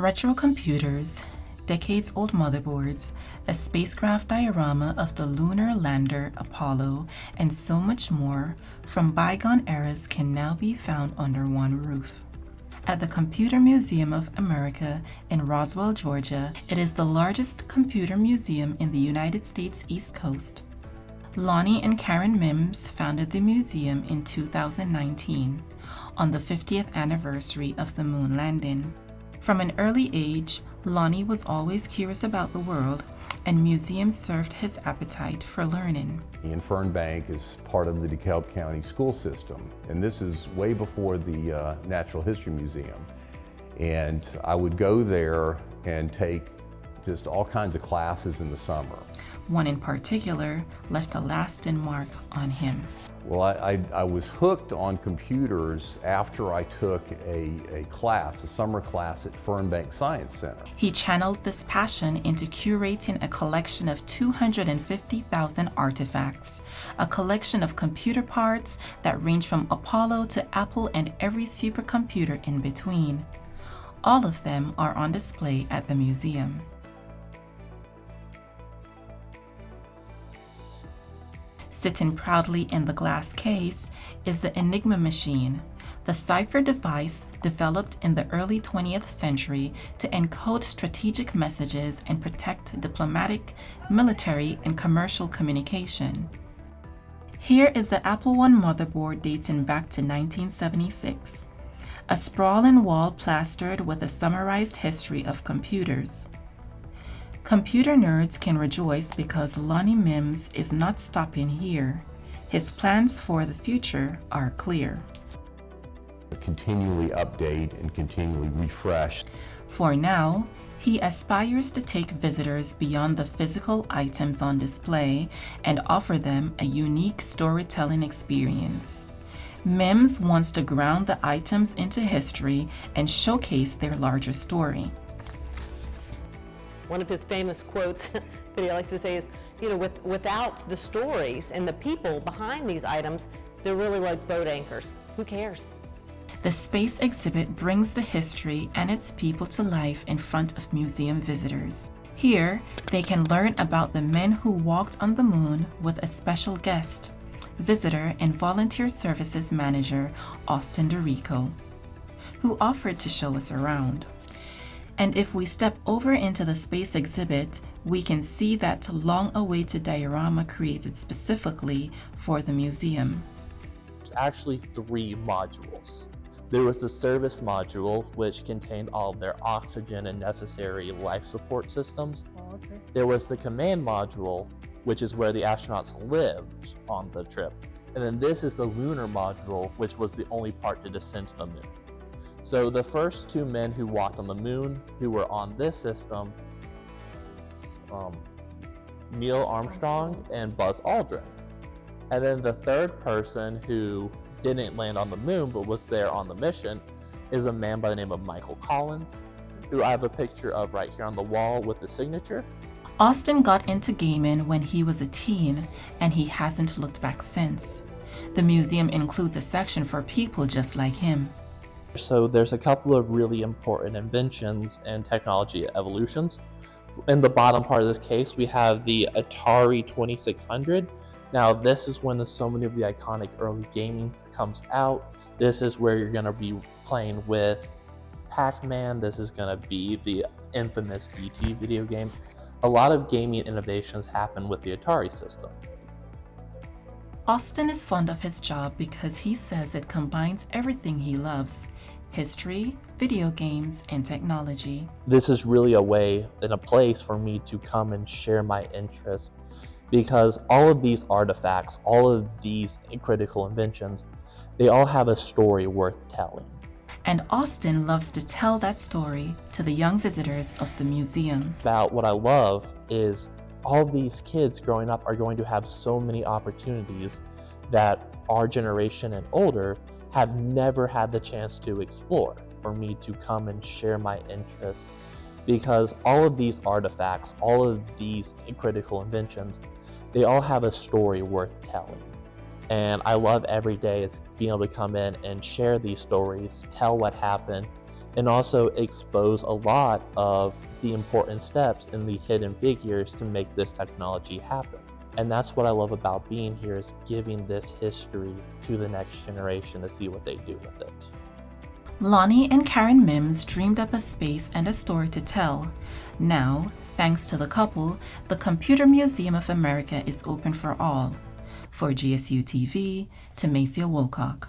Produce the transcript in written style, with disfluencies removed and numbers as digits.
Retro computers, decades-old motherboards, a spacecraft diorama of the lunar lander Apollo, and so much more from bygone eras can now be found under one roof. At the Computer Museum of America in Roswell, Georgia, it is the largest computer museum in the United States East Coast. Lonnie and Karen Mims founded the museum in 2019, on the 50th anniversary of the moon landing. From an early age, Lonnie was always curious about the world, and museums served his appetite for learning. And Fernbank is part of the DeKalb County school system, and this is way before the Natural History Museum. And I would go there and take just all kinds of classes in the summer. One in particular left a lasting mark on him. Well, I was hooked on computers after I took a class, a summer class at Fernbank Science Center. He channeled this passion into curating a collection of 250,000 artifacts, a collection of computer parts that range from Apollo to Apple and every supercomputer in between. All of them are on display at the museum. Sitting proudly in the glass case is the Enigma machine, the cipher device developed in the early 20th century to encode strategic messages and protect diplomatic, military, and commercial communication. Here is the Apple I motherboard dating back to 1976, a sprawling wall plastered with a summarized history of computers. Computer nerds can rejoice because Lonnie Mims is not stopping here. His plans for the future are clear. Continually update and continually refresh. For now, he aspires to take visitors beyond the physical items on display and offer them a unique storytelling experience. Mims wants to ground the items into history and showcase their larger story. One of his famous quotes that he likes to say is, without the stories and the people behind these items, they're really like boat anchors. Who cares? The space exhibit brings the history and its people to life in front of museum visitors. Here, they can learn about the men who walked on the moon with a special guest, visitor and volunteer services manager Austin DeRico, who offered to show us around. And if we step over into the space exhibit, we can see that long-awaited diorama created specifically for the museum. There's actually 3 modules. There was the service module, which contained all of their oxygen and necessary life support systems. Oh, okay. There was the command module, which is where the astronauts lived on the trip. And then this is the lunar module, which was the only part to descend to the moon. So the first 2 men who walked on the moon, who were on this system, Neil Armstrong and Buzz Aldrin. And then the third person who didn't land on the moon but was there on the mission is a man by the name of Michael Collins, who I have a picture of right here on the wall with the signature. Austin got into gaming when he was a teen, and he hasn't looked back since. The museum includes a section for people just like him. So there's a couple of really important inventions and technology evolutions. In the bottom part of this case, we have the Atari 2600. Now this is when so many of the iconic early gaming comes out. This is where you're going to be playing with Pac-Man. This is going to be the infamous E.T. video game. A lot of gaming innovations happen with the Atari system. Austin is fond of his job because he says it combines everything he loves: history, video games, and technology. This is really a way and a place for me to come and share my interests, because all of these artifacts, all of these critical inventions, they all have a story worth telling. And Austin loves to tell that story to the young visitors of the museum. About what I love is all these kids growing up are going to have so many opportunities that our generation and older have never had the chance to explore. For me to come and share my interests, because all of these artifacts, all of these critical inventions, they all have a story worth telling. And I love every day is being able to come in and share these stories, tell what happened, and also expose a lot of the important steps and the hidden figures to make this technology happen. And that's what I love about being here, is giving this history to the next generation to see what they do with it. Lonnie and Karen Mims dreamed up a space and a story to tell. Now, thanks to the couple, the Computer Museum of America is open for all. For GSUTV, Tamasia Woolcock.